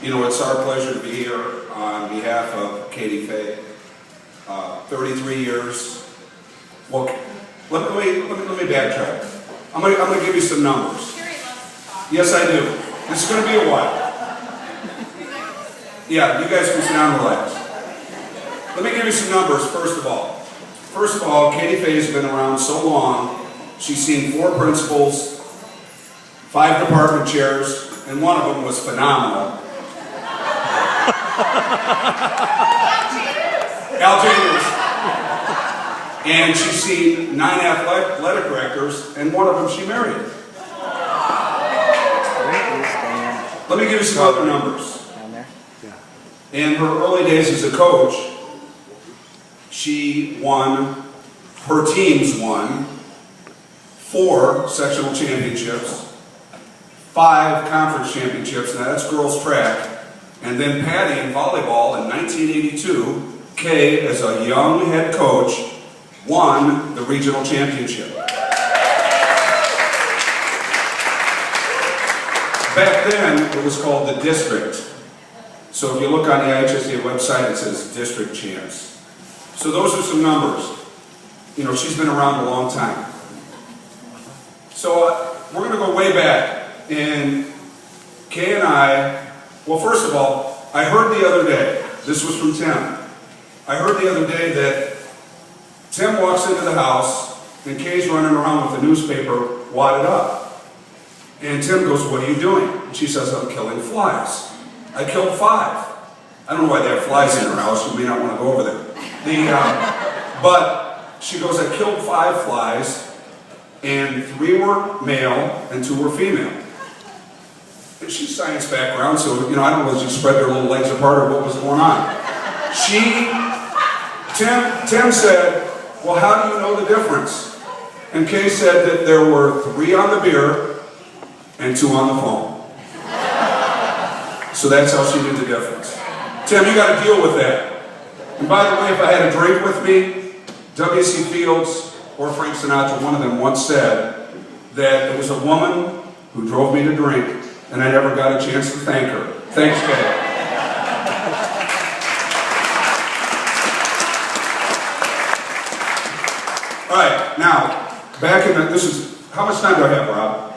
You know, it's our pleasure to be here on behalf of Katie Fay. 33 years. Well, let me backtrack. I'm gonna give you some numbers. Yes, I do. This is gonna be a while. Yeah, you guys can sit down and relax. Let me give you some numbers first of all. First of all, Katie Fay has been around so long. She's seen 4 principals, 5 department chairs, and one of them was phenomenal. Algiers. And she's seen 9 athletic directors, and one of them she married. Let me give you some other numbers. In her early days as a coach, she won, her teams won 4 sectional championships, 5 conference championships, now that's girls track, and then Patty in volleyball in 1982, Kay, as a young head coach, won the regional championship. Back then, it was called the district. So if you look on the IHSA website, it says district champs. So those are some numbers. You know, she's been around a long time. So we're going to go way back. And Kay and I, well, first of all, I heard the other day, this was from Tim, I heard the other day that Tim walks into the house and Kay's running around with the newspaper wadded up. And Tim goes, "What are you doing?" And she says, "I'm killing flies. I killed 5. I don't know why they have flies in her house. You may not want to go over there. But she goes, "I killed 5 flies, and 3 were male and 2 were female." And she's science background, so you know, I don't know if she spread their little legs apart or what was going on. Tim said, "Well, how do you know the difference?" And Kay said that there were 3 on the beer and 2 on the phone. So that's how she knew the difference. Tim, you got to deal with that. And by the way, if I had a drink with me, W.C. Fields or Frank Sinatra, one of them once said that it was a woman who drove me to drink, and I never got a chance to thank her. Thanks, Kay. All right, now, back in the, how much time do I have, Rob?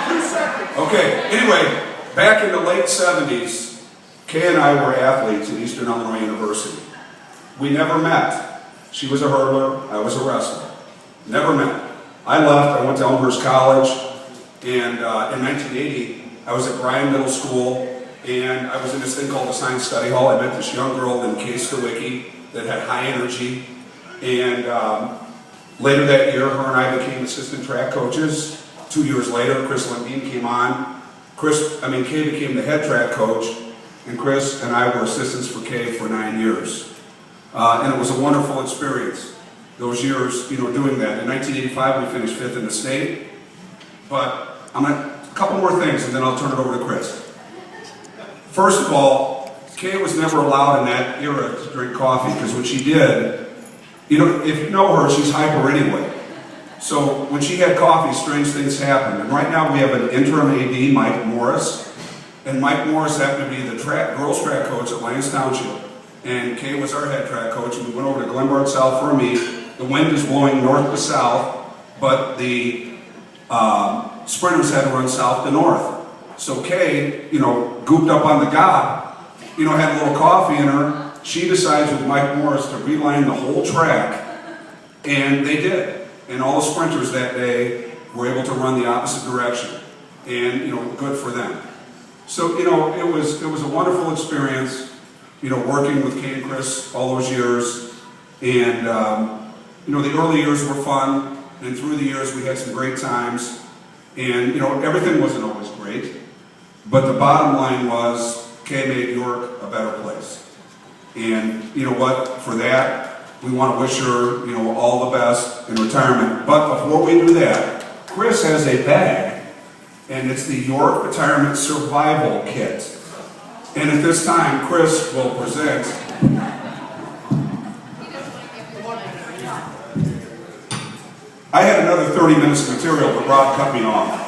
2 seconds. Okay, anyway, back in the late 70s, Kay and I were athletes at Eastern Illinois University. We never met. She was a hurdler, I was a wrestler. Never met. I left, I went to Elmhurst College, and in 1980, I was at Bryan Middle School, and I was in this thing called the Science Study Hall. I met this young girl named Kay Stawicki that had high energy, and later that year, her and I became assistant track coaches. 2 years later, Chris Lundeen came on. Kay became the head track coach, and Chris and I were assistants for Kay for 9 years. And it was a wonderful experience, those years, you know, doing that. In 1985, we finished 5th in the state. But a couple more things, and then I'll turn it over to Chris. First of all, Kay was never allowed in that era to drink coffee, because when she did, you know, if you know her, she's hyper anyway. So when she had coffee, strange things happened. And right now we have an interim AD, Mike Morris. And Mike Morris happened to be the girls track coach at Lyons Township. And Kay was our head track coach, and we went over to Glenbard South for a meet. The wind is blowing north to south, but the sprinters had to run south to north. So Kay, you know, gooped up on the gob, you know, had a little coffee in her. She decides with Mike Morris to reline the whole track, and they did. And all the sprinters that day were able to run the opposite direction, and you know, good for them. So you know, it was a wonderful experience, you know, working with Kay and Chris all those years, and you know, the early years were fun, and through the years we had some great times, and you know, everything wasn't always great, but the bottom line was Kay made York a better place, and you know what? For that, we want to wish her, you know, all the best in retirement. But before we do that, Chris has a bag, and it's the York Retirement Survival Kit. And at this time, Chris will present. I had another 30 minutes of material, but Rob cut me off.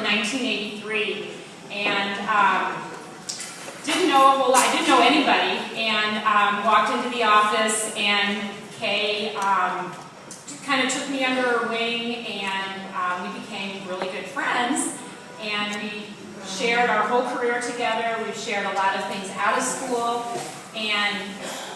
1983, and didn't know a whole lot. I didn't know anybody, and walked into the office, and Kay kind of took me under her wing, and we became really good friends, and we shared our whole career together. We've shared a lot of things out of school, and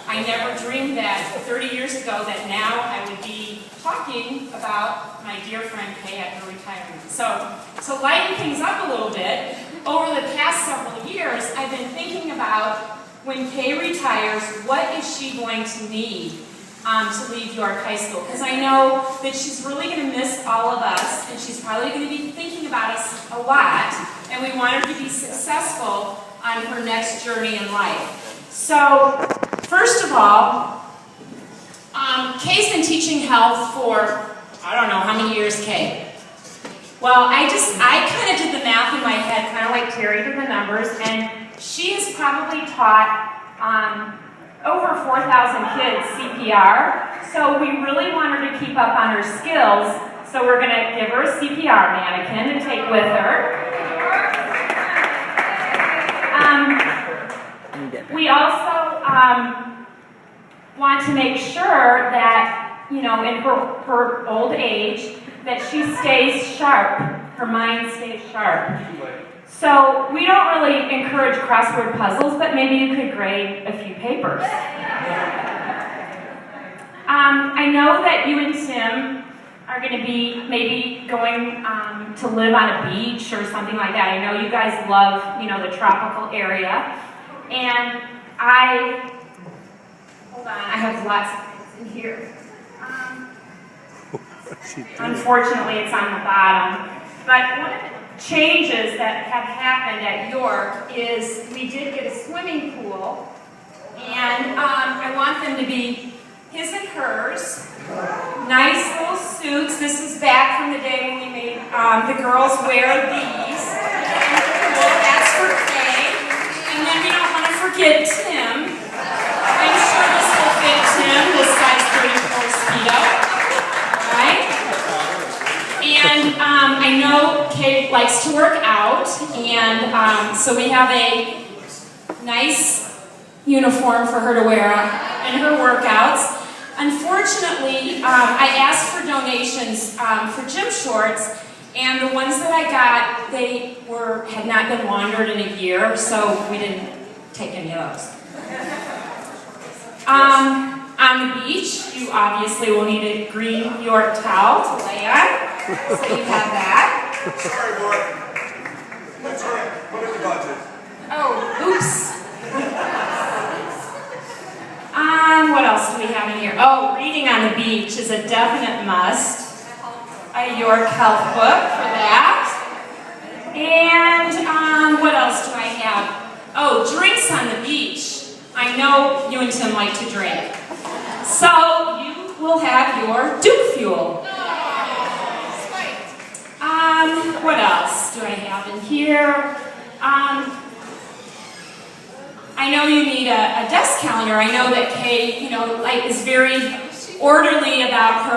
I never dreamed that 30 years ago that now I would be talking about my dear friend Kay at her retirement. So lighten things up a little bit, over the past several years, I've been thinking about when Kay retires, what is she going to need to leave York High School? Because I know that she's really going to miss all of us, and she's probably going to be thinking about us a lot, and we want her to be successful on her next journey in life. So, first of all, Kay's been teaching health for, I don't know, how many years, Kay? Well, I kind of did the math in my head, kind of like Terry did the numbers, and she has probably taught over 4,000 kids CPR, so we really want her to keep up on her skills, so we're going to give her a CPR mannequin to take with her. We also want to make sure that, you know, in her old age, that she stays sharp, her mind stays sharp. So we don't really encourage crossword puzzles, but maybe you could grade a few papers. I know that you and Tim are going to be maybe going to live on a beach or something like that. I know you guys love, you know, the tropical area. And hold on, I have lots of things in here. Unfortunately, it's on the bottom. But one of the changes that have happened at York is we did get a swimming pool, and I want them to be his and hers. Nice little suits. This is back from the day when we made the girls wear these. Well, that's for Kay. And then we don't want to forget Tim. I'm sure this will fit Tim, this size 34 Speedo. Right? And I know Kay likes to work out, and so we have a nice uniform for her to wear in her workouts. Unfortunately, I asked for donations for gym shorts, and the ones that I got, they had not been laundered in a year, so we didn't take any of those. On the beach, you obviously will need a green York towel to lay on. So you have that. Sorry, Mark. That's all right. What in the budget? Oh, oops. What else do we have in here? Oh, reading on the beach is a definite must. A York Health book for that. And what else do I have? Oh, drinks on the beach. I know you and Tim like to drink. So you will have your Duke Fuel. What else do I have in here? I know you need a desk calendar. I know that Kay, you know, is very orderly about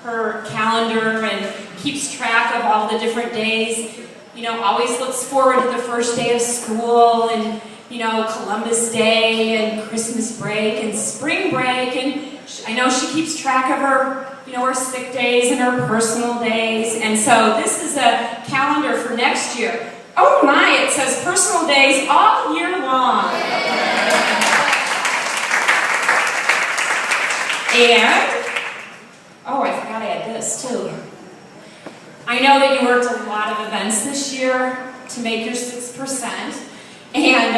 her calendar and keeps track of all the different days. You know, always looks forward to the first day of school and, you know, Columbus Day and Christmas break and spring break. And I know she keeps track of her, you know, her sick days and her personal days. And so this is a calendar for next year. Oh my, it says personal days all year long. And, oh, I forgot I had this too. I know that you worked a lot of events this year to make your 6%. And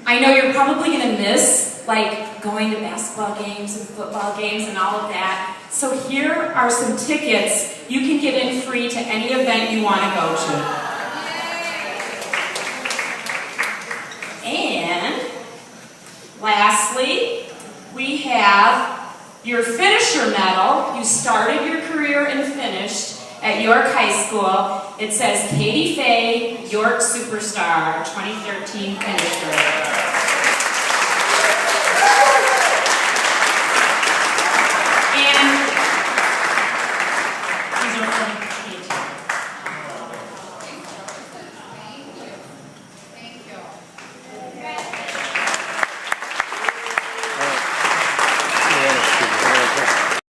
I know you're probably going to miss, like, going to basketball games and football games and all of that. So here are some tickets you can get in free to any event you want to go to. And lastly, we have your finisher medal. You started your career and finished at York High School. It says Katie Fay, York Superstar, 2013 finisher.